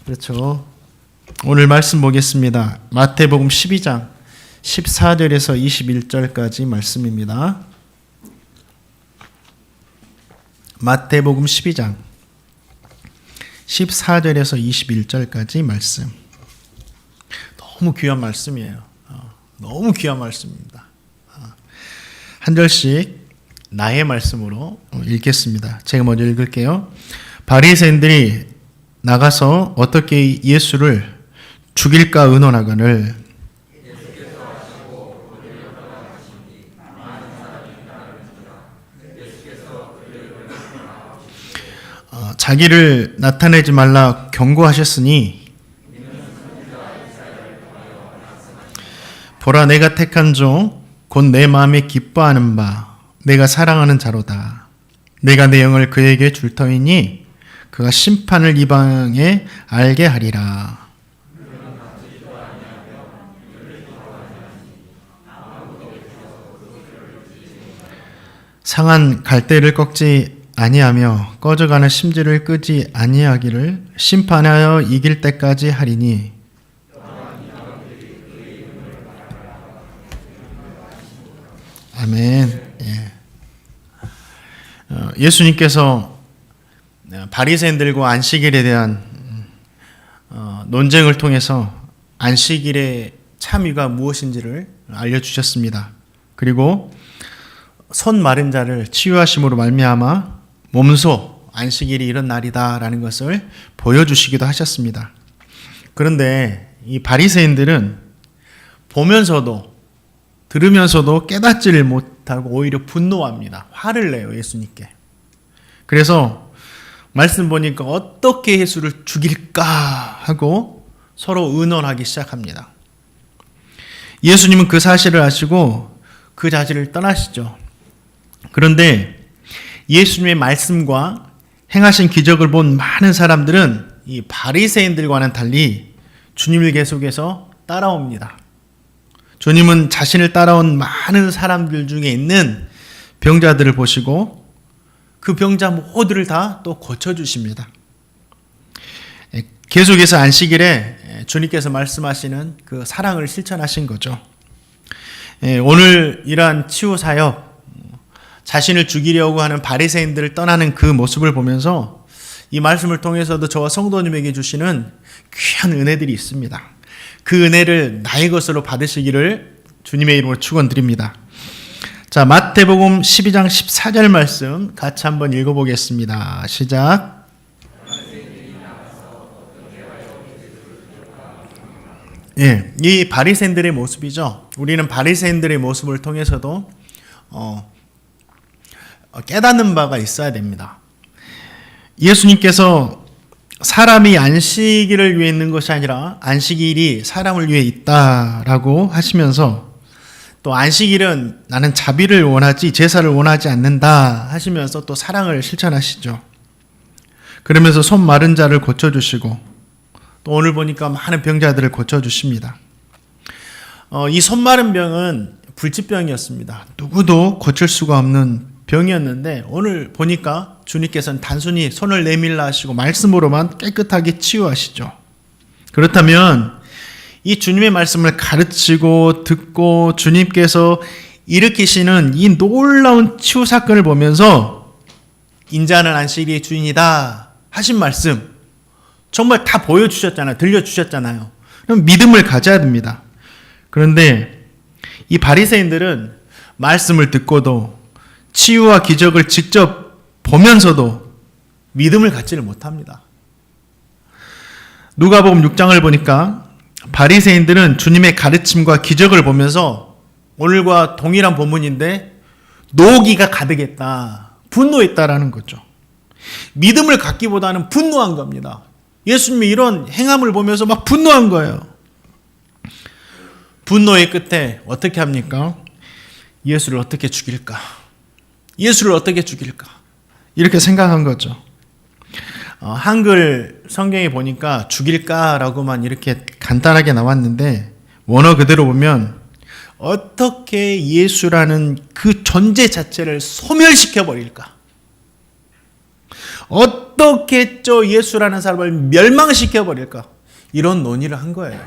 그렇죠. 오늘 말씀 보겠습니다. 마태복음 12장 14절에서 21절까지 말씀입니다. 마태복음 12장 14절에서 21절까지 말씀. 너무 귀한 말씀이에요. 너무 귀한 말씀입니다. 한 절씩 나의 말씀으로 읽겠습니다. 제가 먼저 읽을게요. 바리새인들이 나가서 어떻게 예수를 죽일까 의논하거늘 자기를 나타내지 말라 경고하셨으니 보라 내가 택한 종 곧 내 마음에 기뻐하는 바 내가 사랑하는 자로다. 내가 내 영을 그에게 줄 터이니 그가 심판을 이방에 알게 하리라. 상한 갈대를 꺾지 아니하며 꺼져가는 심지를 끄지 아니하기를 심판하여 이길 때까지 하리니 아멘. 예수님께서 바리새인들과 안식일에 대한 논쟁을 통해서 안식일의 참의가 무엇인지를 알려주셨습니다. 그리고 손 마른 자를 치유하심으로 말미암아 몸소 안식일이 이런 날이다라는 것을 보여주시기도 하셨습니다. 그런데 이 바리새인들은 보면서도 들으면서도 깨닫지를 못하고 오히려 분노합니다. 화를 내요, 예수님께. 그래서 말씀 보니까 어떻게 예수를 죽일까 하고 서로 의논하기 시작합니다. 예수님은 그 사실을 아시고 그 자리를 떠나시죠. 그런데 예수님의 말씀과 행하신 기적을 본 많은 사람들은 이 바리새인들과는 달리 주님을 계속해서 따라옵니다. 주님은 자신을 따라온 많은 사람들 중에 있는 병자들을 보시고 그 병자 모두를 다 또 고쳐주십니다. 계속해서 안식일에 주님께서 말씀하시는 그 사랑을 실천하신 거죠. 오늘 이러한 치유 사역, 자신을 죽이려고 하는 바리새인들을 떠나는 그 모습을 보면서 이 말씀을 통해서도 저와 성도님에게 주시는 귀한 은혜들이 있습니다. 그 은혜를 나의 것으로 받으시기를 주님의 이름으로 축원드립니다. 자, 마태복음 12장 14절 말씀 같이 한번 읽어보겠습니다. 시작. 이 바리새인들의 모습이죠. 우리는 바리새인들의 모습을 통해서도 깨닫는 바가 있어야 됩니다. 예수님께서 사람이 안식일을 위해 있는 것이 아니라 안식일이 사람을 위해 있다라고 하시면서 또 안식일은 나는 자비를 원하지 제사를 원하지 않는다 하시면서 또 사랑을 실천하시죠. 그러면서 손 마른 자를 고쳐주시고 또 오늘 보니까 많은 병자들을 고쳐주십니다. 이 손 마른 병은 불치병이었습니다. 누구도 고칠 수가 없는 병이었는데 오늘 보니까 주님께서는 단순히 손을 내밀라 하시고 말씀으로만 깨끗하게 치유하시죠. 그렇다면 이 주님의 말씀을 가르치고 듣고 주님께서 일으키시는 이 놀라운 치유 사건을 보면서 인자는 안식일의 주인이다 하신 말씀 정말 다 보여주셨잖아요. 들려주셨잖아요. 그럼 믿음을 가져야 됩니다. 그런데 이 바리새인들은 말씀을 듣고도 치유와 기적을 직접 보면서도 믿음을 갖지를 못합니다. 누가복음 6장을 보니까 바리새인들은 주님의 가르침과 기적을 보면서 오늘과 동일한 본문인데 노기가 가득했다, 분노했다라는 거죠. 믿음을 갖기보다는 분노한 겁니다. 예수님이 이런 행함을 보면서 막 분노한 거예요. 분노의 끝에 어떻게 합니까? 예수를 어떻게 죽일까? 예수를 어떻게 죽일까? 이렇게 생각한 거죠. 한글 성경에 보니까 죽일까라고만 이렇게 간단하게 나왔는데 원어 그대로 보면 어떻게 예수라는 그 존재 자체를 소멸시켜 버릴까? 어떻게 했죠? 예수라는 사람을 멸망시켜 버릴까? 이런 논의를 한 거예요.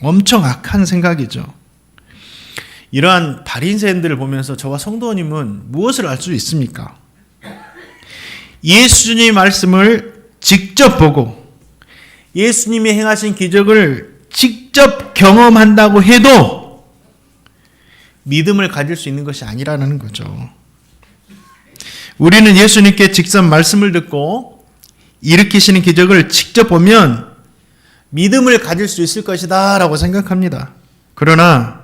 엄청 악한 생각이죠. 이러한 바리새인들을 보면서 저와 성도님은 무엇을 알 수 있습니까? 예수님의 말씀을 직접 보고 예수님이 행하신 기적을 직접 경험한다고 해도 믿음을 가질 수 있는 것이 아니라는 거죠. 우리는 예수님께 직접 말씀을 듣고 일으키시는 기적을 직접 보면 믿음을 가질 수 있을 것이다 라고 생각합니다. 그러나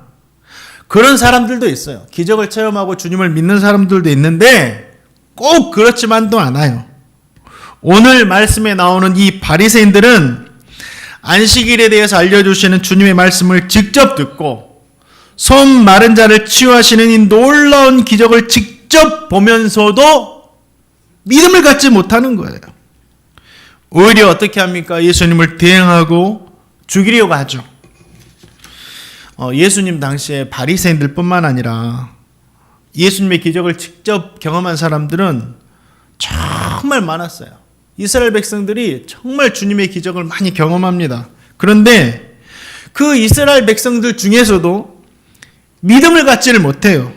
그런 사람들도 있어요. 기적을 체험하고 주님을 믿는 사람들도 있는데 꼭 그렇지만도 않아요. 오늘 말씀에 나오는 이 바리새인들은 안식일에 대해서 알려주시는 주님의 말씀을 직접 듣고 손 마른 자를 치유하시는 이 놀라운 기적을 직접 보면서도 믿음을 갖지 못하는 거예요. 오히려 어떻게 합니까? 예수님을 대항하고 죽이려고 하죠. 예수님 당시에 바리새인들 뿐만 아니라 예수님의 기적을 직접 경험한 사람들은 정말 많았어요. 이스라엘 백성들이 정말 주님의 기적을 많이 경험합니다. 그런데 그 이스라엘 백성들 중에서도 믿음을 갖지를 못해요.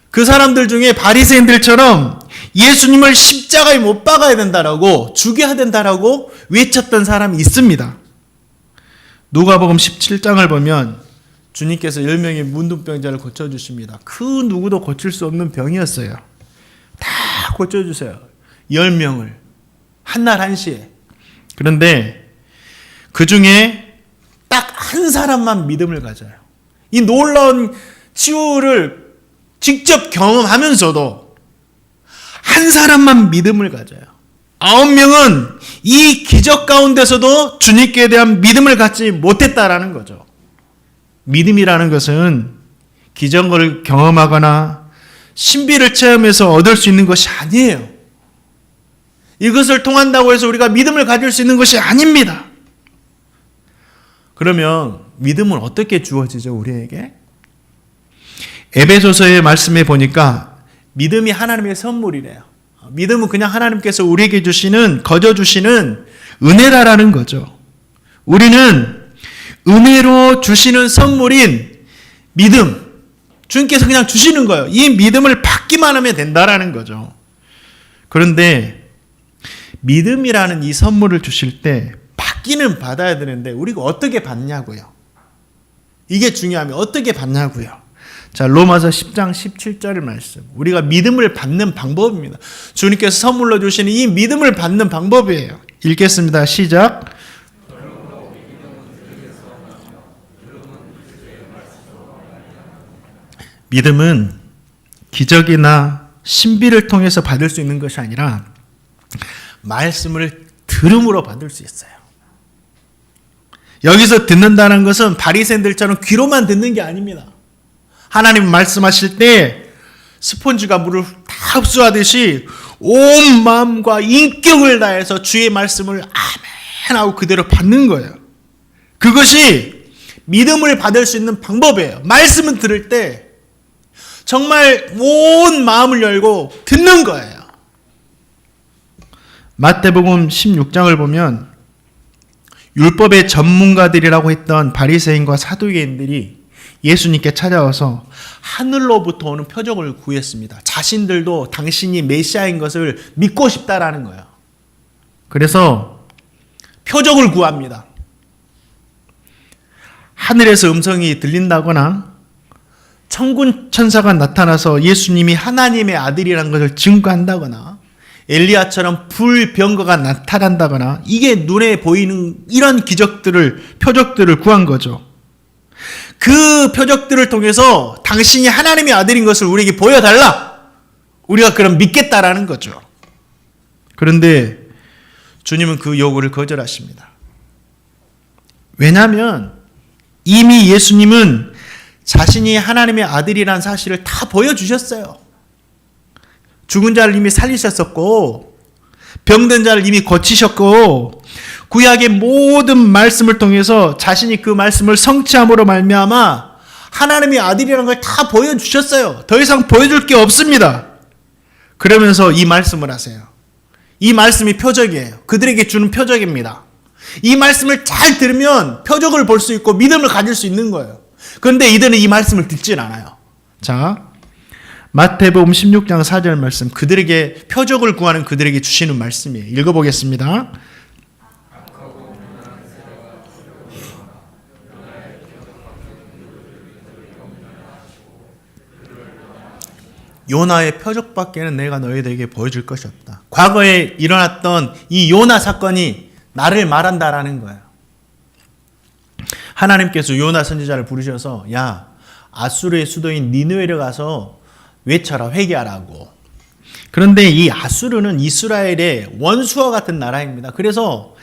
그 사람들 중에 바리새인들처럼 예수님을 십자가에 못 박아야 된다라고 죽여야 된다라고 외쳤던 사람이 있습니다. 누가복음 17장을 보면 주님께서 10명의 문둥병자를 고쳐주십니다. 그 누구도 고칠 수 없는 병이었어요. 다 고쳐주세요. 10명을 한날 한시에. 그런데 그 중에 딱 한 사람만 믿음을 가져요. 이 놀라운 치유를 직접 경험하면서도 한 사람만 믿음을 가져요. 9명은 이 기적 가운데서도 주님께 대한 믿음을 갖지 못했다라는 거죠. 믿음이라는 것은 기적을 경험하거나 신비를 체험해서 얻을 수 있는 것이 아니에요. 이것을 통한다고 해서 우리가 믿음을 가질 수 있는 것이 아닙니다. 그러면 믿음은 어떻게 주어지죠, 우리에게? 에베소서의 말씀에 보니까 믿음이 하나님의 선물이래요. 믿음은 그냥 하나님께서 우리에게 주시는, 거저 주시는 은혜라는 거죠. 우리는 은혜로 주시는 선물인 믿음, 주님께서 그냥 주시는 거예요. 이 믿음을 받기만 하면 된다라는 거죠. 그런데 믿음이라는 이 선물을 주실 때 받기는 받아야 되는데 우리가 어떻게 받냐고요. 이게 중요하면 어떻게 받냐고요. 자, 로마서 10장 17절 말씀. 우리가 믿음을 받는 방법입니다. 주님께서 선물로 주시는 이 믿음을 받는 방법이에요. 읽겠습니다. 시작. 믿음은 기적이나 신비를 통해서 받을 수 있는 것이 아니라 말씀을 들음으로 받을 수 있어요. 여기서 듣는다는 것은 바리새인들처럼 귀로만 듣는 게 아닙니다. 하나님 말씀하실 때 스폰지가 물을 다 흡수하듯이 온 마음과 인격을 다해서 주의 말씀을 아멘 하고 그대로 받는 거예요. 그것이 믿음을 받을 수 있는 방법이에요. 말씀을 들을 때 정말 온 마음을 열고 듣는 거예요. 마태복음 16장을 보면 율법의 전문가들이라고 했던 바리새인과 사두개인들이 예수님께 찾아와서 하늘로부터 오는 표적을 구했습니다. 자신들도 당신이 메시아인 것을 믿고 싶다라는 거예요. 그래서 표적을 구합니다. 하늘에서 음성이 들린다거나 천군 천사가 나타나서 예수님이 하나님의 아들이라는 것을 증거한다거나 엘리야처럼 불병거가 나타난다거나 이게 눈에 보이는 이런 기적들을, 표적들을 구한 거죠. 그 표적들을 통해서 당신이 하나님의 아들인 것을 우리에게 보여달라. 우리가 그럼 믿겠다라는 거죠. 그런데 주님은 그 요구를 거절하십니다. 왜냐하면 이미 예수님은 자신이 하나님의 아들이라는 사실을 다 보여주셨어요. 죽은 자를 이미 살리셨었고 병든 자를 이미 고치셨고 구약의 모든 말씀을 통해서 자신이 그 말씀을 성취함으로 말미암아 하나님의 아들이라는 걸 다 보여주셨어요. 더 이상 보여줄 게 없습니다. 그러면서 이 말씀을 하세요. 이 말씀이 표적이에요. 그들에게 주는 표적입니다. 이 말씀을 잘 들으면 표적을 볼 수 있고 믿음을 가질 수 있는 거예요. 그런데 이들은 이 말씀을 듣질 않아요. 자, 마태복음 16장 4절 말씀, 그들에게 표적을 구하는 그들에게 주시는 말씀이에요. 읽어보겠습니다. 요나의 표적밖에는 내가 너희들에게 보여줄 것이 없다. 과거에 일어났던 이 요나 사건이 나를 말한다라는 거예요. 하나님께서 요나 선지자를 부르셔서 야, 아수르의 수도인 니느웨를 가서 외쳐라, 회개하라고. 그런데 이 아수르는 이스라엘의 원수와 같은 나라입니다. 그래서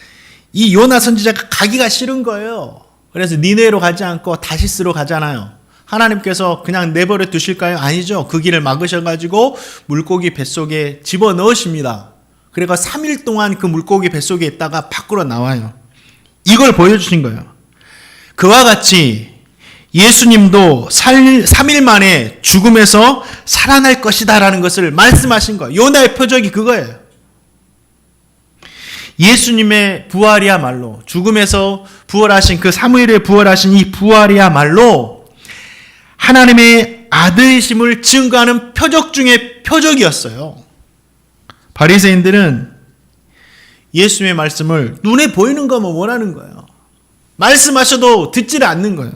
이 요나 선지자가 가기가 싫은 거예요. 그래서 니느웨로 가지 않고 다시스로 가잖아요. 하나님께서 그냥 내버려 두실까요? 아니죠. 그 길을 막으셔가지고 물고기 뱃속에 집어넣으십니다. 그래서 3일 동안 그 물고기 뱃속에 있다가 밖으로 나와요. 이걸 보여주신 거예요. 그와 같이 예수님도 3일 만에 죽음에서 살아날 것이다 라는 것을 말씀하신 거예요. 요나의 표적이 그거예요. 예수님의 부활이야말로, 죽음에서 부활하신 그 사무엘에 부활하신 이 부활이야말로 하나님의 아들이심을 증거하는 표적 중에 표적이었어요. 바리새인들은 예수님의 말씀을 눈에 보이는 것만 원하는 거예요. 말씀하셔도 듣지를 않는 거예요.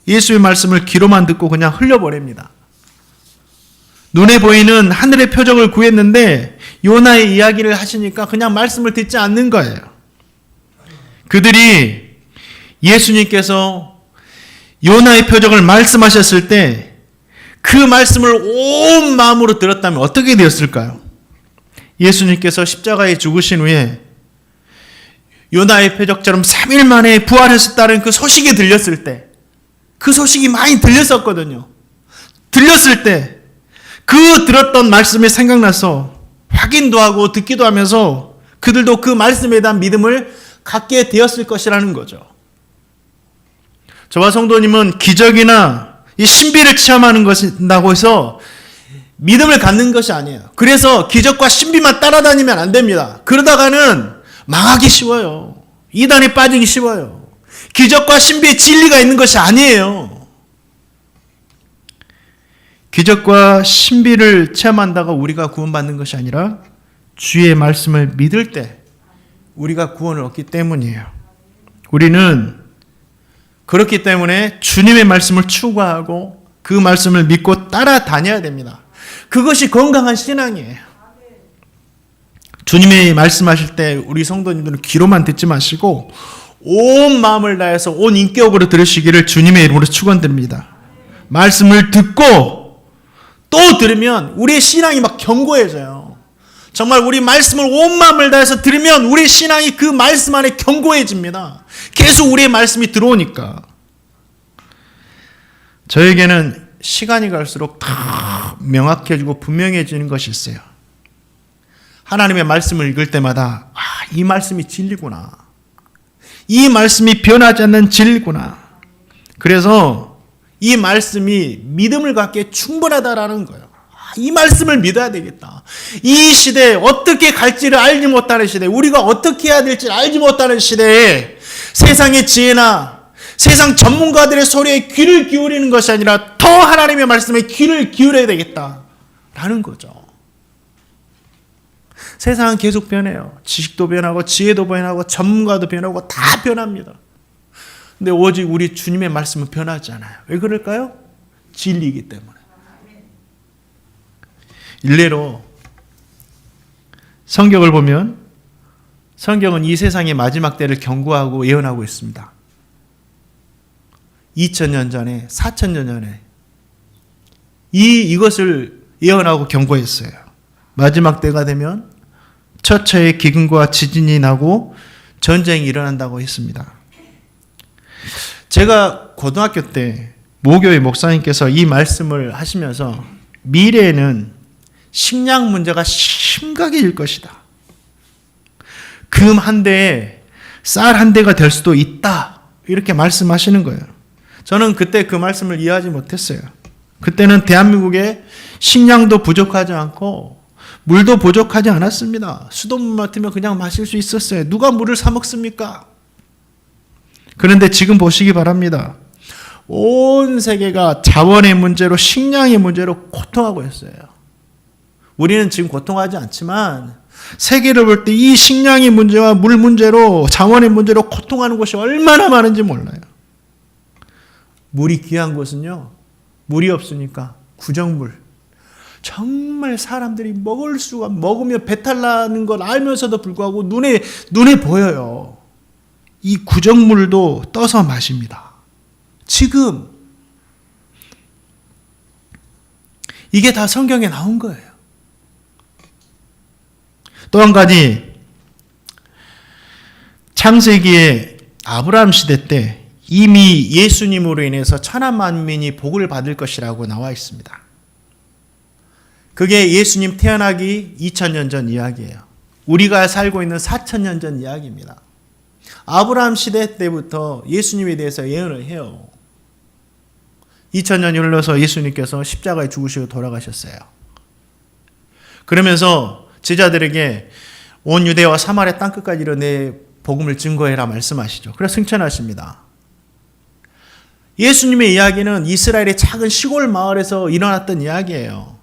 예수의 말씀을 귀로만 듣고 그냥 흘려버립니다. 눈에 보이는 하늘의 표적을 구했는데 요나의 이야기를 하시니까 그냥 말씀을 듣지 않는 거예요. 그들이 예수님께서 요나의 표적을 말씀하셨을 때 그 말씀을 온 마음으로 들었다면 어떻게 되었을까요? 예수님께서 십자가에 죽으신 후에 요나의 표적처럼 3일 만에 부활하셨다는 그 소식이 들렸을 때, 그 소식이 많이 들렸었거든요. 들렸을 때 그 들었던 말씀이 생각나서 확인도 하고 듣기도 하면서 그들도 그 말씀에 대한 믿음을 갖게 되었을 것이라는 거죠. 저와 성도님은 기적이나 이 신비를 체험하는 것이라고 해서 믿음을 갖는 것이 아니에요. 그래서 기적과 신비만 따라다니면 안 됩니다. 그러다가는 망하기 쉬워요. 이단에 빠지기 쉬워요. 기적과 신비의 진리가 있는 것이 아니에요. 기적과 신비를 체험한다고 우리가 구원받는 것이 아니라 주의 말씀을 믿을 때 우리가 구원을 얻기 때문이에요. 우리는 그렇기 때문에 주님의 말씀을 추구하고 그 말씀을 믿고 따라다녀야 됩니다. 그것이 건강한 신앙이에요. 주님의 말씀하실 때 우리 성도님들은 귀로만 듣지 마시고 온 마음을 다해서 온 인격으로 들으시기를 주님의 이름으로 축원드립니다. 말씀을 듣고 또 들으면 우리의 신앙이 막 견고해져요. 정말 우리 말씀을 온 마음을 다해서 들으면 우리의 신앙이 그 말씀 안에 견고해집니다. 계속 우리의 말씀이 들어오니까. 저에게는 시간이 갈수록 더 명확해지고 분명해지는 것이 있어요. 하나님의 말씀을 읽을 때마다 이 말씀이 진리구나. 이 말씀이 변하지 않는 진리구나. 그래서 이 말씀이 믿음을 갖기에 충분하다라는 거예요. 이 말씀을 믿어야 되겠다. 이 시대에 어떻게 갈지를 알지 못하는 시대, 우리가 어떻게 해야 될지 알지 못하는 시대에 세상의 지혜나 세상 전문가들의 소리에 귀를 기울이는 것이 아니라 더 하나님의 말씀에 귀를 기울여야 되겠다라는 거죠. 세상은 계속 변해요. 지식도 변하고 지혜도 변하고 전문가도 변하고 다 변합니다. 근데 오직 우리 주님의 말씀은 변하지 않아요. 왜 그럴까요? 진리이기 때문에. 일례로 성경을 보면 성경은 이 세상의 마지막 때를 경고하고 예언하고 있습니다. 2000년 전에 4000년 전에 이것을 예언하고 경고했어요. 마지막 때가 되면 처처의 기근과 지진이 나고 전쟁이 일어난다고 했습니다. 제가 고등학교 때 모교의 목사님께서 이 말씀을 하시면서 미래에는 식량 문제가 심각해질 것이다. 금 한 대에 쌀 한 대가 될 수도 있다. 이렇게 말씀하시는 거예요. 저는 그때 그 말씀을 이해하지 못했어요. 그때는 대한민국에 식량도 부족하지 않고 물도 부족하지 않았습니다. 수돗물 맡으면 그냥 마실 수 있었어요. 누가 물을 사 먹습니까? 그런데 지금 보시기 바랍니다. 온 세계가 자원의 문제로, 식량의 문제로 고통하고 있어요. 우리는 지금 고통하지 않지만 세계를 볼 때 이 식량의 문제와 물 문제로, 자원의 문제로 고통하는 곳이 얼마나 많은지 몰라요. 물이 귀한 곳은요, 물이 없으니까 구정물. 정말 사람들이 먹으면 배탈 나는 걸 알면서도 불구하고 눈에 보여요. 이 구정물도 떠서 마십니다. 지금 이게 다 성경에 나온 거예요. 또 한 가지, 창세기의 아브라함 시대 때 이미 예수님으로 인해서 천하 만민이 복을 받을 것이라고 나와 있습니다. 그게 예수님 태어나기 2000년 전 이야기예요. 우리가 살고 있는 4000년 전 이야기입니다. 아브라함 시대 때부터 예수님에 대해서 예언을 해요. 2000년이 흘러서 예수님께서 십자가에 죽으시고 돌아가셨어요. 그러면서 제자들에게 온 유대와 사마리아 땅끝까지 이르러 내 복음을 증거해라 말씀하시죠. 그래서 승천하십니다. 예수님의 이야기는 이스라엘의 작은 시골 마을에서 일어났던 이야기예요.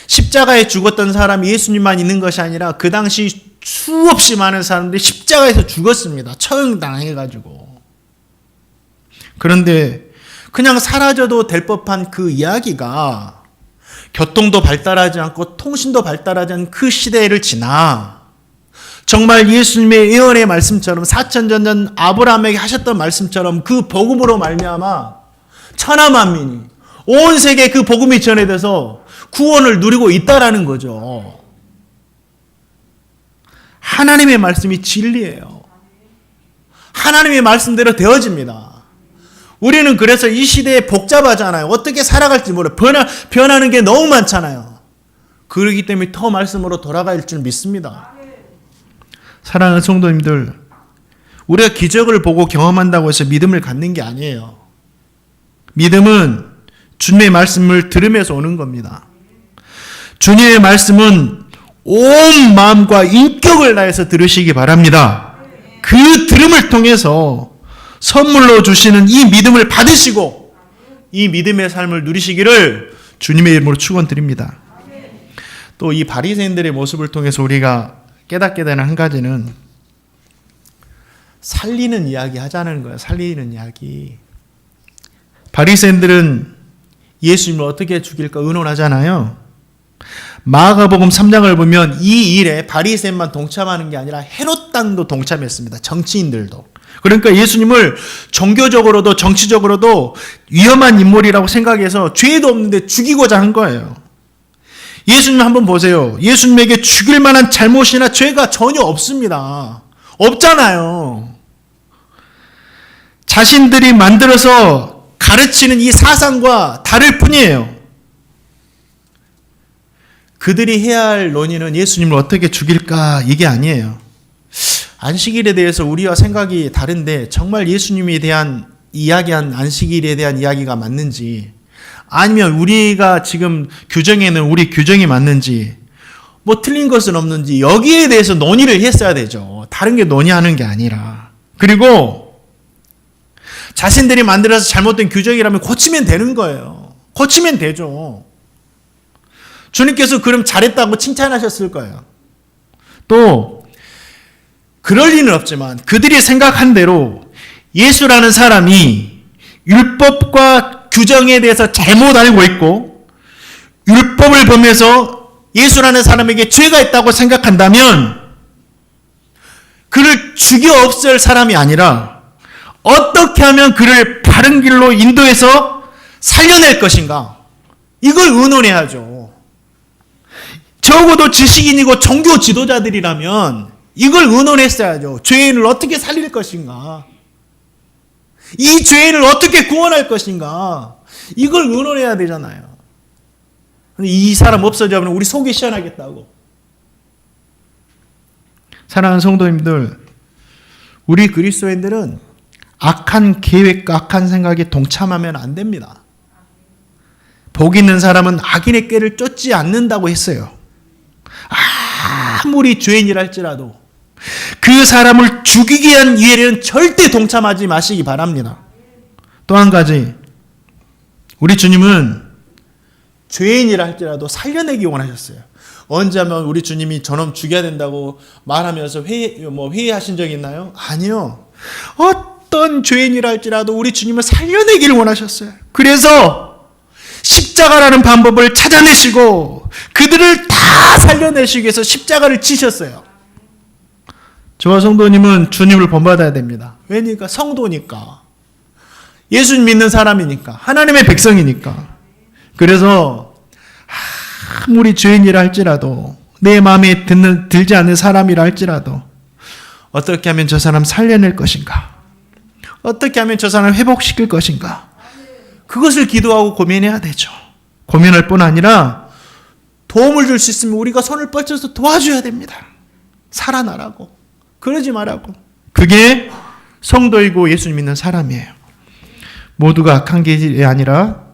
십자가에 죽었던 사람이 예수님만 있는 것이 아니라 그 당시 수없이 많은 사람들이 십자가에서 죽었습니다. 처형당해가지고. 그런데 그냥 사라져도 될 법한 그 이야기가 교통도 발달하지 않고 통신도 발달하지 않은 그 시대를 지나 정말 예수님의 예언의 말씀처럼 4000년 전 아브라함에게 하셨던 말씀처럼 그 복음으로 말미암아 천하 만민이 온 세계에 그 복음이 전해져서 구원을 누리고 있다라는 거죠. 하나님의 말씀이 진리예요. 하나님의 말씀대로 되어집니다. 우리는 그래서 이 시대에 복잡하잖아요. 어떻게 살아갈지 몰라요. 변하는 게 너무 많잖아요. 그렇기 때문에 더 말씀으로 돌아갈 줄 믿습니다. 사랑하는 성도님들, 우리가 기적을 보고 경험한다고 해서 믿음을 갖는 게 아니에요. 믿음은 주님의 말씀을 들으면서 오는 겁니다. 주님의 말씀은 온 마음과 인격을 다해서 들으시기 바랍니다. 그 들음을 통해서 선물로 주시는 이 믿음을 받으시고 이 믿음의 삶을 누리시기를 주님의 이름으로 축원드립니다. 또 이 바리새인들의 모습을 통해서 우리가 깨닫게 되는 한 가지는 살리는 이야기 하자는 거예요. 살리는 이야기. 바리새인들은 예수님을 어떻게 죽일까 의논하잖아요. 마가복음 3장을 보면 이 일에 바리새인만 동참하는 게 아니라 헤롯 당도 동참했습니다. 정치인들도. 그러니까 예수님을 종교적으로도 정치적으로도 위험한 인물이라고 생각해서 죄도 없는데 죽이고자 한 거예요. 예수님 한번 보세요. 예수님에게 죽일 만한 잘못이나 죄가 전혀 없습니다. 없잖아요. 자신들이 만들어서 가르치는 이 사상과 다를 뿐이에요. 그들이 해야 할 논의는 예수님을 어떻게 죽일까 이게 아니에요. 안식일에 대해서 우리와 생각이 다른데 정말 예수님에 대한 이야기한 안식일에 대한 이야기가 맞는지, 아니면 우리가 지금 규정에는 우리 규정이 맞는지, 뭐 틀린 것은 없는지 여기에 대해서 논의를 했어야 되죠. 다른 게 논의하는 게 아니라. 그리고 자신들이 만들어서 잘못된 규정이라면 고치면 되는 거예요. 고치면 되죠. 주님께서 그럼 잘했다고 칭찬하셨을 거예요. 또 그럴 리는 없지만 그들이 생각한 대로 예수라는 사람이 율법과 규정에 대해서 잘못 알고 있고 율법을 보면서 예수라는 사람에게 죄가 있다고 생각한다면 그를 죽여 없앨 사람이 아니라 어떻게 하면 그를 바른 길로 인도해서 살려낼 것인가, 이걸 의논해야죠. 적어도 지식인이고 종교 지도자들이라면 이걸 의논했어야죠. 죄인을 어떻게 살릴 것인가, 이 죄인을 어떻게 구원할 것인가, 이걸 의논해야 되잖아요. 이 사람 없어져면 우리 속이 시원하겠다고. 사랑하는 성도님들, 우리 그리스도인들은 악한 계획과 악한 생각에 동참하면 안 됩니다. 복 있는 사람은 악인의 꾀를 쫓지 않는다고 했어요. 아무리 죄인이라 할지라도 그 사람을 죽이기 위한 일에는 절대 동참하지 마시기 바랍니다. 또 한 가지, 우리 주님은 죄인이라 할지라도 살려내기 원하셨어요. 언제 하면 우리 주님이 저놈 죽여야 된다고 말하면서 회의하신 적이 있나요? 아니요. 어떤 죄인이라 할지라도 우리 주님은 살려내기를 원하셨어요. 그래서 십자가라는 방법을 찾아내시고 그들을 다 살려내시기 위해서 십자가를 지셨어요. 저와 성도님은 주님을 본받아야 됩니다. 왜니까? 성도니까. 예수님 믿는 사람이니까. 하나님의 백성이니까. 그래서 아무리 죄인이라 할지라도 내 마음에 들지 않는 사람이라 할지라도 어떻게 하면 저 사람 살려낼 것인가? 어떻게 하면 저 사람을 회복시킬 것인가? 그것을 기도하고 고민해야 되죠. 고민할 뿐 아니라 도움을 줄 수 있으면 우리가 손을 뻗쳐서 도와줘야 됩니다. 살아나라고. 그러지 말라고. 그게 성도이고 예수님 믿는 사람이에요. 모두가 악한 길이 아니라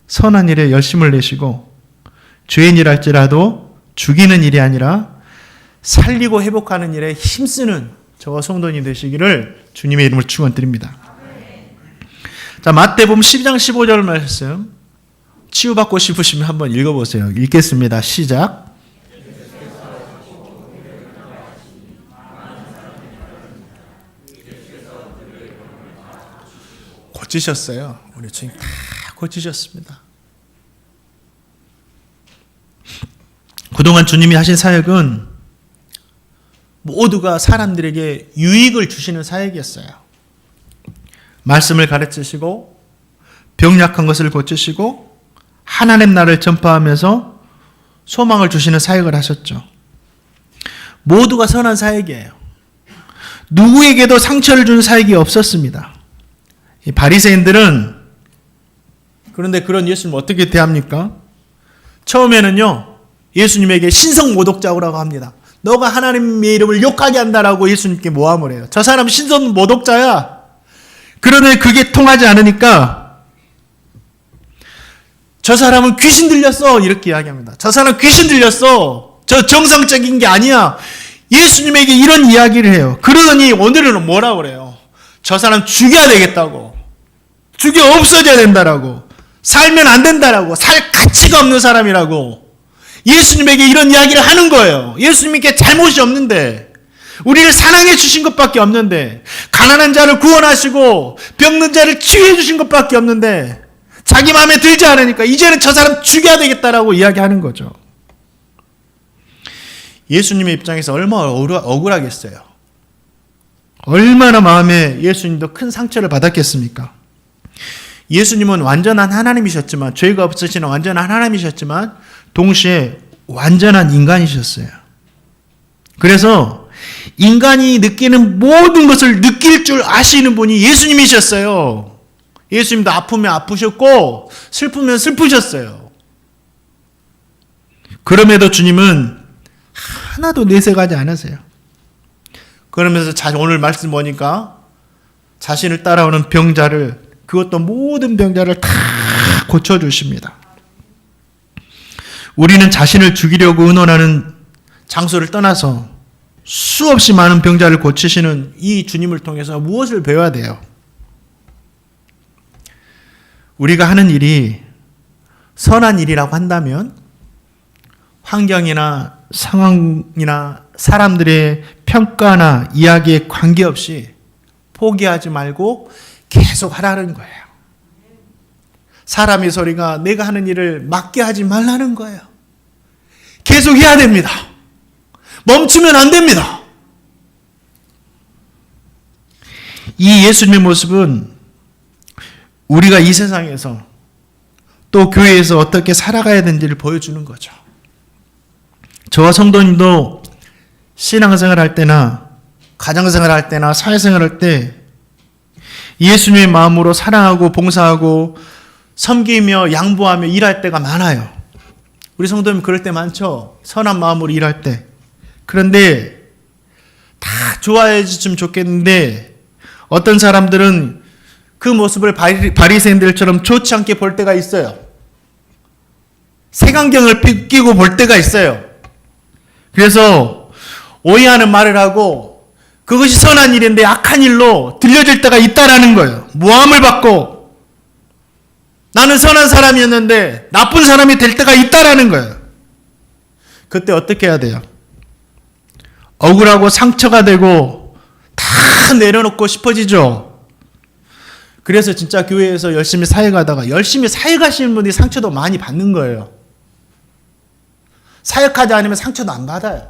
선한 일에 열심을 내시고 죄인이라 할지라도 죽이는 일이 아니라 살리고 회복하는 일에 힘쓰는 저와 성도님 되시기를 주님의 이름으로 축원드립니다. 자, 마태복음 12장 15절 말씀 치유받고 싶으시면 한번 읽어보세요. 읽겠습니다. 시작. 고치셨어요. 우리 주님 다 고치셨습니다. 그동안 주님이 하신 사역은 모두가 사람들에게 유익을 주시는 사역이었어요. 말씀을 가르치시고 병약한 것을 고치시고 하나님 나라를 전파하면서 소망을 주시는 사역을 하셨죠. 모두가 선한 사역이에요. 누구에게도 상처를 주는 사역이 없었습니다. 이 바리새인들은 그런데 그런 예수님 어떻게 대합니까? 처음에는요, 예수님에게 신성 모독자라고 합니다. 너가 하나님의 이름을 욕하게 한다라고 예수님께 모함을 해요. 저 사람 신성 모독자야. 그런데 그게 통하지 않으니까 저 사람은 귀신 들렸어 이렇게 이야기합니다. 저 사람 귀신 들렸어. 저 정상적인 게 아니야. 예수님에게 이런 이야기를 해요. 그러더니 오늘은 뭐라고 그래요? 저 사람 죽여야 되겠다고. 죽여 없어져야 된다라고. 살면 안 된다라고. 살 가치가 없는 사람이라고. 예수님에게 이런 이야기를 하는 거예요. 예수님께 잘못이 없는데, 우리를 사랑해 주신 것밖에 없는데, 가난한 자를 구원하시고 병든 자를 치유해 주신 것밖에 없는데 자기 마음에 들지 않으니까 이제는 저 사람 죽여야 되겠다라고 이야기하는 거죠. 예수님의 입장에서 얼마나 억울하겠어요. 얼마나 마음에 예수님도 큰 상처를 받았겠습니까? 예수님은 완전한 하나님이셨지만, 죄가 없으시는 완전한 하나님이셨지만 동시에 완전한 인간이셨어요. 그래서 인간이 느끼는 모든 것을 느낄 줄 아시는 분이 예수님이셨어요. 예수님도 아프면 아프셨고 슬프면 슬프셨어요. 그럼에도 주님은 하나도 내색하지 않으세요. 그러면서 오늘 말씀 보니까 자신을 따라오는 병자를, 그것도 모든 병자를 다 고쳐주십니다. 우리는 자신을 죽이려고 의논하는 장소를 떠나서 수없이 많은 병자를 고치시는 이 주님을 통해서 무엇을 배워야 돼요? 우리가 하는 일이 선한 일이라고 한다면 환경이나 상황이나 사람들의 평가나 이야기에 관계없이 포기하지 말고 계속 하라는 거예요. 사람의 소리가 내가 하는 일을 막게 하지 말라는 거예요. 계속 해야 됩니다. 멈추면 안 됩니다. 이 예수님의 모습은 우리가 이 세상에서 또 교회에서 어떻게 살아가야 되는지를 보여주는 거죠. 저와 성도님도 신앙생활 할 때나 가정생활 할 때나 사회생활 할 때 예수님의 마음으로 사랑하고 봉사하고 섬기며 양보하며 일할 때가 많아요. 우리 성도님 그럴 때 많죠. 선한 마음으로 일할 때. 그런데 다 좋아해 주시면 좋겠는데 어떤 사람들은 그 모습을 바리새인들처럼 좋지 않게 볼 때가 있어요. 색안경을 끼고 볼 때가 있어요. 그래서 오해하는 말을 하고 그것이 선한 일인데 악한 일로 들려질 때가 있다라는 거예요. 모함을 받고 나는 선한 사람이었는데 나쁜 사람이 될 때가 있다라는 거예요. 그때 어떻게 해야 돼요? 억울하고 상처가 되고 다 내려놓고 싶어지죠. 그래서 진짜 교회에서 열심히 사역하다가 열심히 사역하시는 분들이 상처도 많이 받는 거예요. 사역하지 않으면 상처도 안 받아요.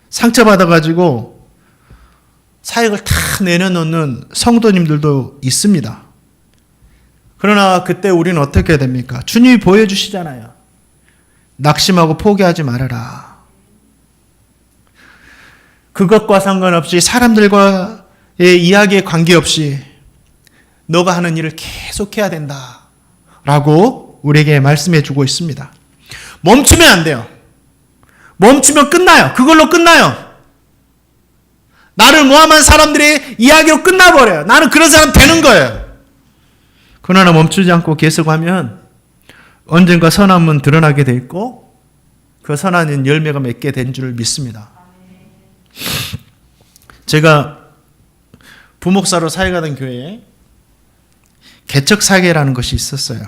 상처받아가지고 사역을 다 내려놓는 성도님들도 있습니다. 그러나 그때 우리는 어떻게 해야 됩니까? 주님이 보여주시잖아요. 낙심하고 포기하지 말아라. 그것과 상관없이 사람들과의 이야기에 관계없이 너가 하는 일을 계속해야 된다 라고 우리에게 말씀해 주고 있습니다. 멈추면 안 돼요. 멈추면 끝나요. 그걸로 끝나요. 나를 모함한 사람들의 이야기로 끝나버려요. 나는 그런 사람 되는 거예요. 그러나 멈추지 않고 계속하면 언젠가 선함은 드러나게 돼 있고 그 선한 열매가 맺게 된 줄 믿습니다. 제가 부목사로 사역하던 교회에 개척사계라는 것이 있었어요.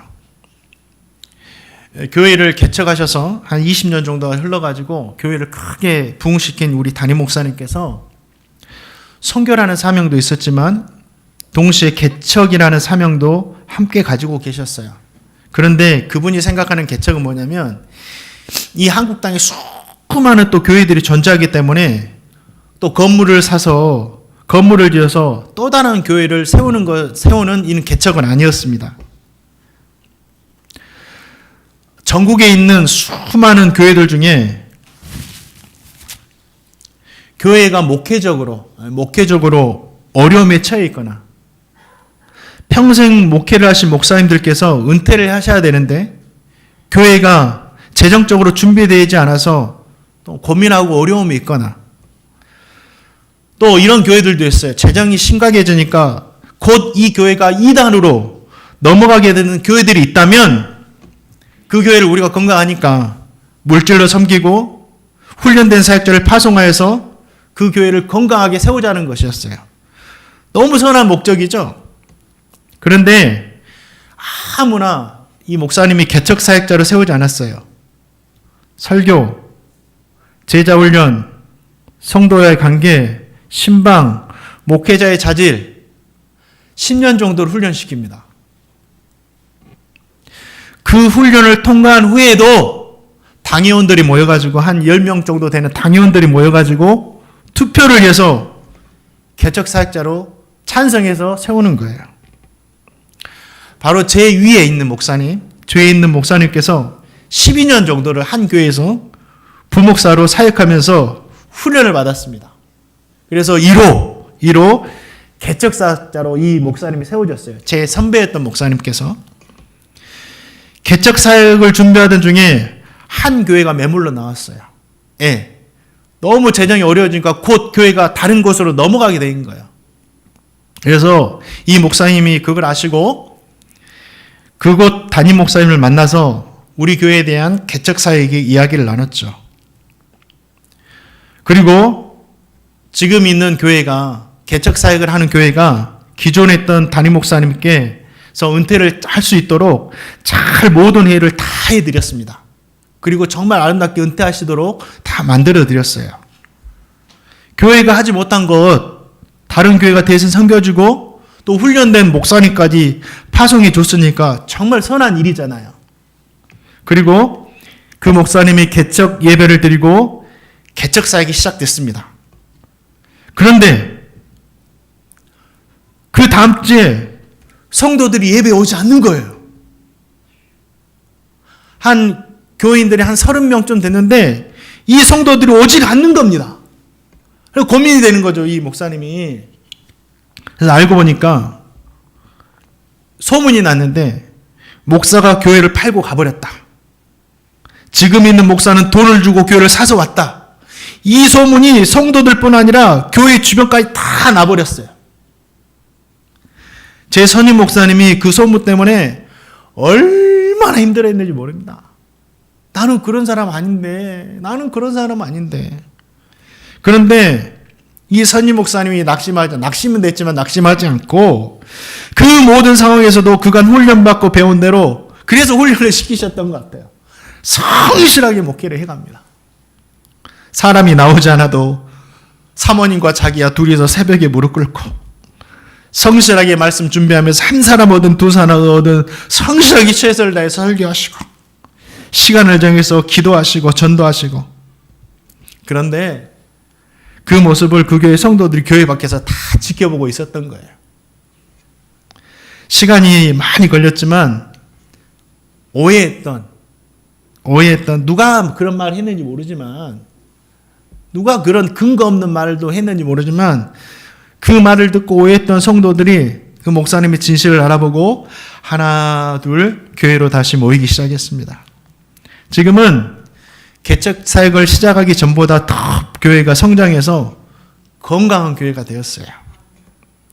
교회를 개척하셔서 한 20년 정도가 흘러가지고 교회를 크게 부흥시킨 우리 담임 목사님께서 선교라는 사명도 있었지만 동시에 개척이라는 사명도 함께 가지고 계셨어요. 그런데 그분이 생각하는 개척은 뭐냐면 이 한국 땅에 수많은 또 교회들이 존재하기 때문에 또 건물을 사서 건물을 지어서 또 다른 교회를 세우는 이는 개척은 아니었습니다. 전국에 있는 수많은 교회들 중에 교회가 목회적으로 어려움에 처해 있거나 평생 목회를 하신 목사님들께서 은퇴를 하셔야 되는데 교회가 재정적으로 준비되지 않아서 또 고민하고 어려움이 있거나 또 이런 교회들도 있어요. 재정이 심각해지니까 곧 이 교회가 이단으로 넘어가게 되는 교회들이 있다면 그 교회를 우리가 건강하니까 물질로 섬기고 훈련된 사역자를 파송하여서 그 교회를 건강하게 세우자는 것이었어요. 너무 선한 목적이죠. 그런데 아무나 이 목사님이 개척 사역자로 세우지 않았어요. 설교, 제자훈련, 성도와의 관계, 신방, 목회자의 자질 10년 정도를 훈련시킵니다. 그 훈련을 통과한 후에도 당회원들이 모여가지고 한 10명 정도 되는 당회원들이 모여가지고 투표를 해서 개척 사역자로 찬성해서 세우는 거예요. 바로 제 위에 있는 목사님, 뒤에 있는 목사님께서 12년 정도를 한 교회에서 부목사로 사역하면서 훈련을 받았습니다. 그래서 1호 개척 사역자로 이 목사님이 세워졌어요. 제 선배였던 목사님께서. 개척 사역을 준비하던 중에 한 교회가 매물로 나왔어요. 예. 너무 재정이 어려워지니까 곧 교회가 다른 곳으로 넘어가게 된 거예요. 그래서 이 목사님이 그걸 아시고 그곳 담임 목사님을 만나서 우리 교회에 대한 개척 사역의 이야기를 나눴죠. 그리고 지금 있는 교회가 개척 사역을 하는 교회가 기존에 있던 담임 목사님께서 은퇴를 할 수 있도록 잘 모든 회의를 다 해드렸습니다. 그리고 정말 아름답게 은퇴하시도록 다 만들어 드렸어요. 교회가 하지 못한 것 다른 교회가 대신 섬겨주고 또 훈련된 목사님까지 파송해 줬으니까 정말 선한 일이잖아요. 그리고 그 목사님이 개척 예배를 드리고 개척 사역이 시작됐습니다. 그런데 그 다음 주에 성도들이 예배에 오지 않는 거예요. 한 교인들이 한 30명쯤 됐는데 이 성도들이 오지 않는 겁니다. 그래서 고민이 되는 거죠, 이 목사님이. 그래서 알고 보니까 소문이 났는데 목사가 교회를 팔고 가버렸다. 지금 있는 목사는 돈을 주고 교회를 사서 왔다. 이 소문이 성도들뿐 아니라 교회 주변까지 다 나버렸어요. 제 선임 목사님이 그 소문 때문에 얼마나 힘들어했는지 모릅니다. 나는 그런 사람 아닌데. 그런데 이 선임 목사님이 낙심은 됐지만 낙심하지 않고 그 모든 상황에서도 그간 훈련받고 배운 대로 그래서 훈련을 시키셨던 것 같아요. 성실하게 목회를 해갑니다. 사람이 나오지 않아도 사모님과 자기야 둘이서 새벽에 무릎 꿇고 성실하게 말씀 준비하면서 한 사람 얻은 두 사람 얻은 성실하게 최선을 다해서 설교하시고 시간을 정해서 기도하시고 전도하시고 그런데 그 모습을 그 교회 성도들이 교회 밖에서 다 지켜보고 있었던 거예요. 시간이 많이 걸렸지만 오해했던 누가 그런 말을 했는지 모르지만 누가 그런 근거 없는 말도 했는지 모르지만 그 말을 듣고 오해했던 성도들이 그 목사님의 진실을 알아보고 하나 둘 교회로 다시 모이기 시작했습니다. 지금은 개척 사역을 시작하기 전보다 더 교회가 성장해서 건강한 교회가 되었어요.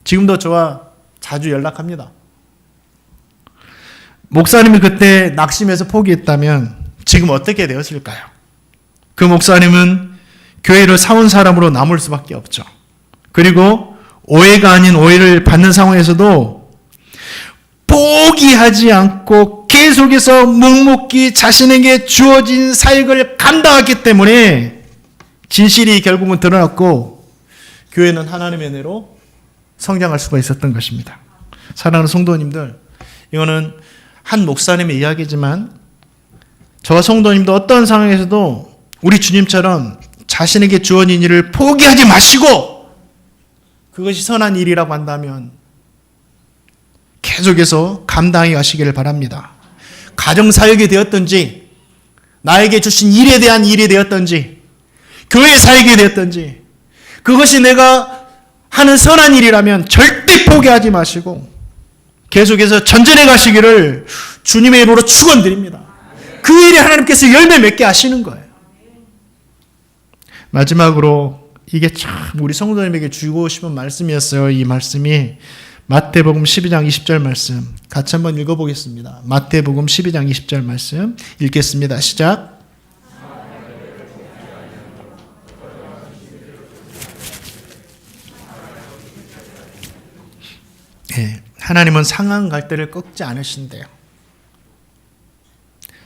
지금도 저와 자주 연락합니다. 목사님이 그때 낙심해서 포기했다면 지금 어떻게 되었을까요? 그 목사님은 교회를 사온 사람으로 남을 수밖에 없죠. 그리고 오해가 아닌 오해를 받는 상황에서도 포기하지 않고 계속해서 묵묵히 자신에게 주어진 사역을 감당했기 때문에 진실이 결국은 드러났고 교회는 하나님의 은혜로 성장할 수가 있었던 것입니다. 사랑하는 성도님들, 이거는 한 목사님의 이야기지만 저와 성도님도 어떤 상황에서도 우리 주님처럼 자신에게 주어진 일을 포기하지 마시고 그것이 선한 일이라고 한다면 계속해서 감당해 가시기를 바랍니다. 가정사역이 되었든지 나에게 주신 일에 대한 일이 되었든지 교회 사역이 되었든지 그것이 내가 하는 선한 일이라면 절대 포기하지 마시고 계속해서 전진해 가시기를 주님의 이름으로 축원드립니다. 그 일에 하나님께서 열매 맺게 하시는 거예요. 마지막으로 이게 참 우리 성도님에게 주고 싶은 말씀이었어요. 이 말씀이 마태복음 12장 20절 말씀 같이 한번 읽어보겠습니다. 마태복음 12장 20절 말씀 읽겠습니다. 시작. 네, 하나님은 상한 갈대를 꺾지 않으신대요.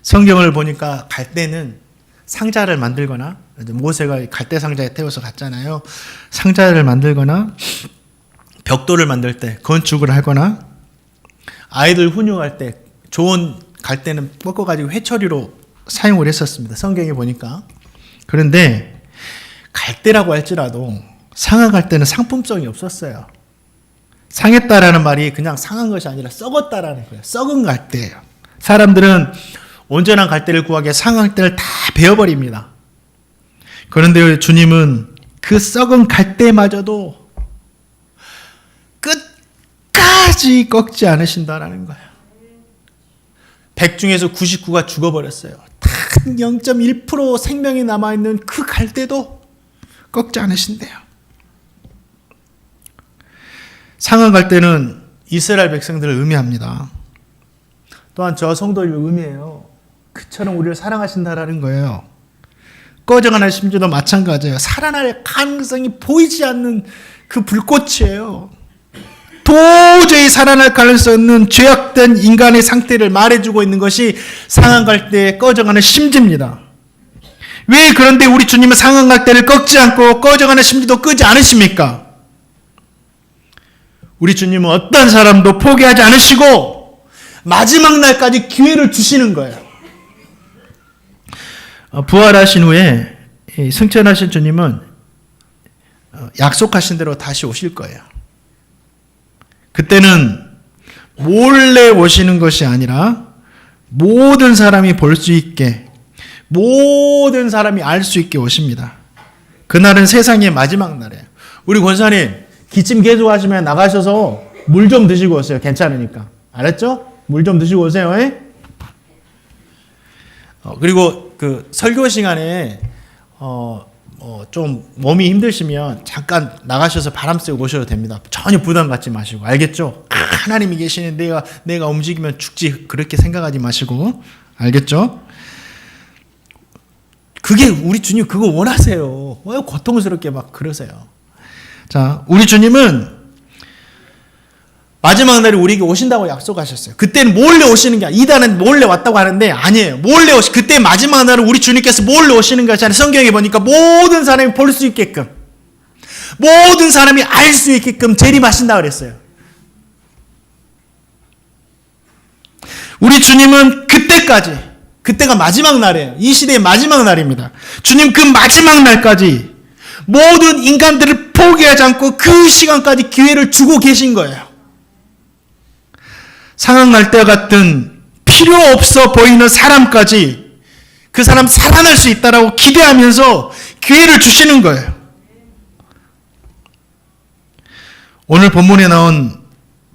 성경을 보니까 갈대는 상자를 만들거나 모세가 갈대 상자에 태워서 갔잖아요. 상자를 만들거나 벽돌을 만들 때 건축을 하거나 아이들 훈육할 때 좋은 갈대는 꺾어가지고 회초리로 사용을 했었습니다. 성경에 보니까. 그런데 갈대라고 할지라도 상한 갈대는 상품성이 없었어요. 상했다라는 말이 그냥 상한 것이 아니라 썩었다라는 거예요. 썩은 갈대예요. 사람들은 온전한 갈대를 구하기 위해 상한 갈대를 다 베어버립니다. 그런데 주님은 그 썩은 갈대마저도 끝까지 꺾지 않으신다라는 거예요. 100 중에서 99가 죽어버렸어요. 단 0.1% 생명이 남아있는 그 갈대도 꺾지 않으신대요. 상한 갈대는 이스라엘 백성들을 의미합니다. 또한 저 성도를 의미해요. 그처럼 우리를 사랑하신다라는 거예요. 꺼져가는 심지도 마찬가지예요. 살아날 가능성이 보이지 않는 그 불꽃이에요. 도저히 살아날 가능성 없는 죄악된 인간의 상태를 말해주고 있는 것이 상한 갈대에 꺼져가는 심지입니다. 왜 그런데 우리 주님은 상한 갈대를 꺾지 않고 꺼져가는 심지도 끄지 않으십니까? 우리 주님은 어떤 사람도 포기하지 않으시고 마지막 날까지 기회를 주시는 거예요. 부활하신 후에 승천하신 주님은 약속하신 대로 다시 오실 거예요. 그때는 몰래 오시는 것이 아니라 모든 사람이 볼 수 있게, 모든 사람이 알 수 있게 오십니다. 그날은 세상의 마지막 날이에요. 우리 권사님 기침 계속 하시면 나가셔서 물 좀 드시고 오세요. 괜찮으니까. 알았죠? 물 좀 드시고 오세요. 그리고 그 설교 시간에 좀 몸이 힘드시면 잠깐 나가셔서 바람 쐬고 오셔도 됩니다. 전혀 부담 갖지 마시고. 알겠죠? 하나님이 계시는 내가 움직이면 죽지 그렇게 생각하지 마시고. 알겠죠? 그게 우리 주님 그거 원하세요. 왜 고통스럽게 막 그러세요? 자, 우리 주님은 마지막 날에 우리에게 오신다고 약속하셨어요. 그때는 몰래 오시는 게 아니에요. 이단은 몰래 왔다고 하는데 아니에요. 몰래 그때 마지막 날은 우리 주님께서 몰래 오시는 것이 아니라 성경에 보니까 모든 사람이 볼 수 있게끔, 모든 사람이 알 수 있게끔 재림하신다 그랬어요. 우리 주님은 그때가 마지막 날이에요. 이 시대의 마지막 날입니다. 주님 그 마지막 날까지 모든 인간들을 포기하지 않고 그 시간까지 기회를 주고 계신 거예요. 상한 날때와 같은 필요 없어 보이는 사람까지 그 사람 살아날 수 있다라고 기대하면서 기회를 주시는 거예요. 오늘 본문에 나온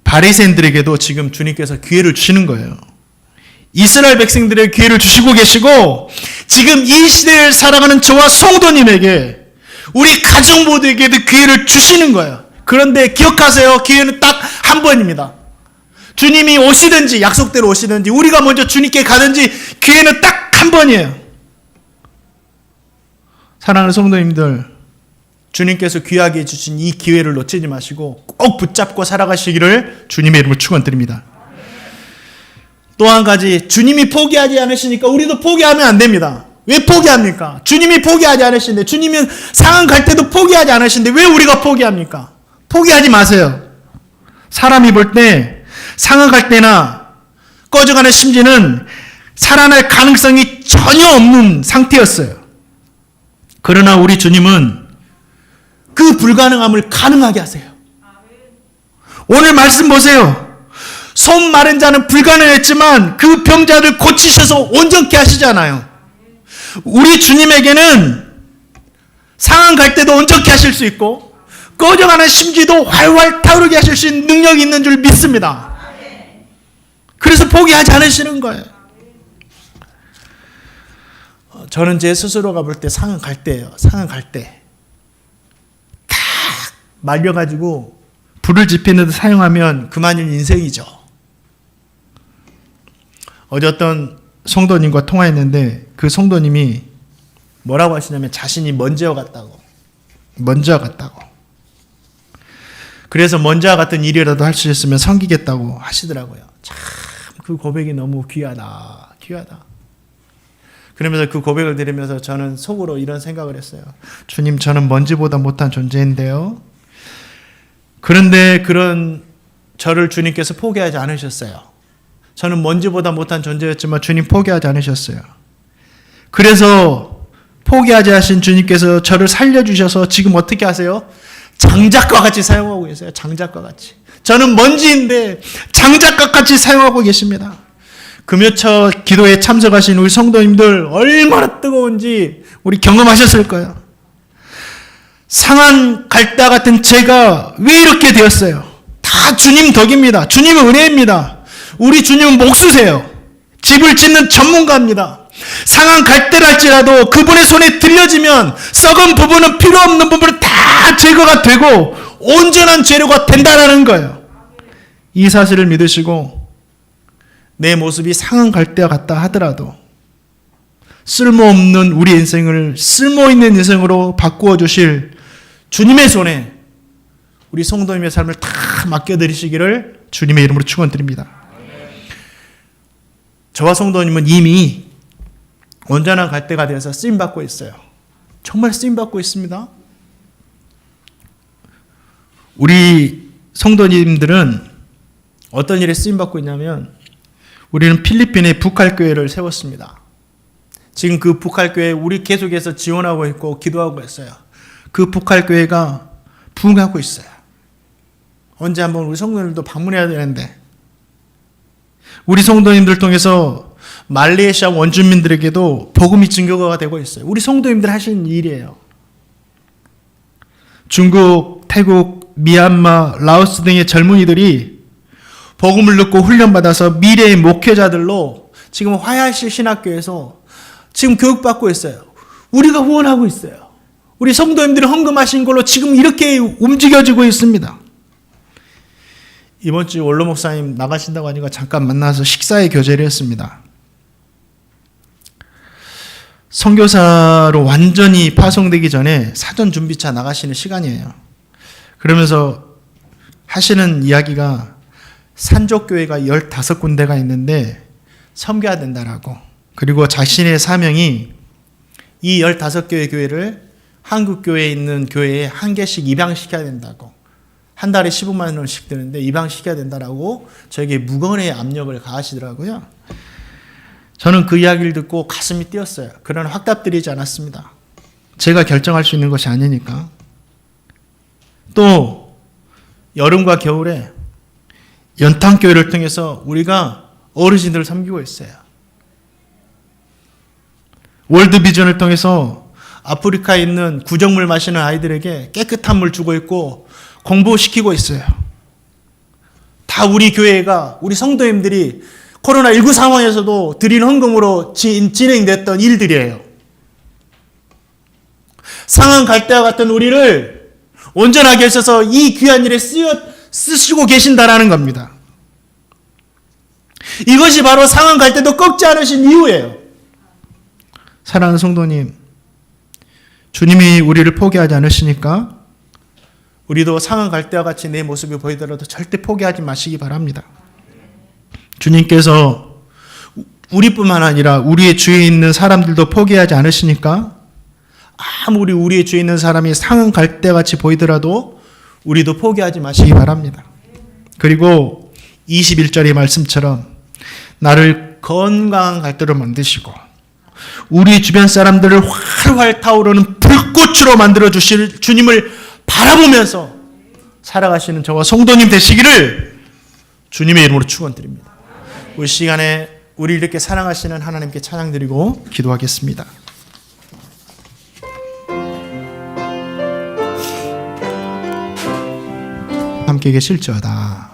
바리새인들에게도 지금 주님께서 기회를 주시는 거예요. 이스라엘 백성들에게 기회를 주시고 계시고 지금 이 시대를 살아가는 저와 성도님에게 우리 가족 모두에게도 기회를 주시는 거예요. 그런데 기억하세요. 기회는 딱 한 번입니다. 주님이 오시든지 약속대로 오시든지 우리가 먼저 주님께 가든지 기회는 딱 한 번이에요. 사랑하는 성도님들, 주님께서 귀하게 주신 이 기회를 놓치지 마시고 꼭 붙잡고 살아가시기를 주님의 이름으로 축원드립니다. 또 한 가지, 주님이 포기하지 않으시니까 우리도 포기하면 안 됩니다. 왜 포기합니까? 주님이 포기하지 않으시는데, 주님은 상한 갈 때도 포기하지 않으시는데 왜 우리가 포기합니까? 포기하지 마세요. 사람이 볼 때 상한 갈 때나 꺼져가는 심지는 살아날 가능성이 전혀 없는 상태였어요. 그러나 우리 주님은 그 불가능함을 가능하게 하세요. 오늘 말씀 보세요. 손 마른 자는 불가능했지만 그 병자를 고치셔서 온전케 하시잖아요. 우리 주님에게는 상한 갈 때도 온전케 하실 수 있고 꺼져가는 심지도 활활 타오르게 하실 수 있는 능력이 있는 줄 믿습니다. 그래서 포기하지 않으시는 거예요. 저는 제 스스로가 볼 때 상한 갈 때예요. 상한 갈 때 탁 말려가지고 불을 지피는 데 사용하면 그만인 인생이죠. 어제 어떤 성도님과 통화했는데 그 성도님이 뭐라고 하시냐면 자신이 먼지와 같다고. 그래서 먼지와 같은 일이라도 할 수 있으면 섬기겠다고 하시더라고요. 참 그 고백이 너무 귀하다. 그러면서 그 고백을 들으면서 저는 속으로 이런 생각을 했어요. 주님, 저는 먼지보다 못한 존재인데요. 그런데 그런 저를 주님께서 포기하지 않으셨어요. 저는 먼지보다 못한 존재였지만 주님 포기하지 않으셨어요. 그래서 포기하지 하신 주님께서 저를 살려주셔서 지금 어떻게 하세요? 장작과 같이 사용하고 계세요. 장작과 같이. 저는 먼지인데 장작과 같이 사용하고 계십니다. 금요철 기도에 참석하신 우리 성도님들 얼마나 뜨거운지 우리 경험하셨을 거예요. 상한 갈대 같은 제가 왜 이렇게 되었어요? 다 주님 덕입니다. 주님의 은혜입니다. 우리 주님은 목수세요. 집을 짓는 전문가입니다. 상한 갈대랄지라도 그분의 손에 들려지면 썩은 부분은 필요 없는 부분은 다 제거가 되고 온전한 재료가 된다라는 거예요. 이 사실을 믿으시고 내 모습이 상한 갈대와 같다 하더라도 쓸모없는 우리 인생을 쓸모있는 인생으로 바꾸어 주실 주님의 손에 우리 성도님의 삶을 다 맡겨드리시기를 주님의 이름으로 축원드립니다. 저와 성도님은 이미 온전한 갈대가 되어서 쓰임받고 있어요. 정말 쓰임받고 있습니다. 우리 성도님들은 어떤 일에 쓰임받고 있냐면 우리는 필리핀에 북할교회를 세웠습니다. 지금 그 북할교회 우리 계속해서 지원하고 있고 기도하고 있어요. 그 북할교회가 부흥하고 있어요. 언제 한번 우리 성도님들도 방문해야 되는데 우리 성도님들 통해서 말레이시아 원주민들에게도 복음이 증거가 되고 있어요. 우리 성도님들 하시는 일이에요. 중국, 태국, 미얀마, 라오스 등의 젊은이들이 복음을 듣고 훈련받아서 미래의 목회자들로 지금 화야시 신학교에서 지금 교육받고 있어요. 우리가 후원하고 있어요. 우리 성도님들이 헌금하신 걸로 지금 이렇게 움직여지고 있습니다. 이번 주 원로 목사님 나가신다고 하니까 잠깐 만나서 식사의 교제를 했습니다. 선교사로 완전히 파송되기 전에 사전 준비차 나가시는 시간이에요. 그러면서 하시는 이야기가 산족교회가 15군데가 있는데 섬겨야 된다라고, 그리고 자신의 사명이 이 15개의 교회를 한국교회에 있는 교회에 한 개씩 입양시켜야 된다고, 한 달에 15만 원씩 드는데 입양시켜야 된다라고 저에게 무거운의 압력을 가하시더라고요. 저는 그 이야기를 듣고 가슴이 뛰었어요. 그런 확답드리지 않았습니다. 제가 결정할 수 있는 것이 아니니까. 또 여름과 겨울에 연탄교회를 통해서 우리가 어르신들을 섬기고 있어요. 월드비전을 통해서 아프리카에 있는 구정물 마시는 아이들에게 깨끗한 물 주고 있고 공부시키고 있어요. 다 우리 교회가, 우리 성도님들이 코로나19 상황에서도 드린 헌금으로 진행됐던 일들이에요. 상한 갈대와 같은 우리를 온전하게 하셔서 이 귀한 일에 쓰시고 계신다라는 겁니다. 이것이 바로 상한 갈대도 꺾지 않으신 이유예요. 사랑하는 성도님, 주님이 우리를 포기하지 않으시니까 우리도 상한 갈대와 같이 내 모습이 보이더라도 절대 포기하지 마시기 바랍니다. 주님께서 우리뿐만 아니라 우리의 주위에 있는 사람들도 포기하지 않으시니까 아무리 우리의 주위에 있는 사람이 상한 갈대같이 보이더라도 우리도 포기하지 마시기 바랍니다. 그리고 21절의 말씀처럼 나를 건강한 갈대로 만드시고 우리 주변 사람들을 활활 타오르는 불꽃으로 만들어 주실 주님을 바라보면서 살아가시는 저와 성도님 되시기를 주님의 이름으로 축원드립니다. 우리 시간에 우리를 이렇게 사랑하시는 하나님께 찬양드리고 기도하겠습니다. 함께 계실지어다.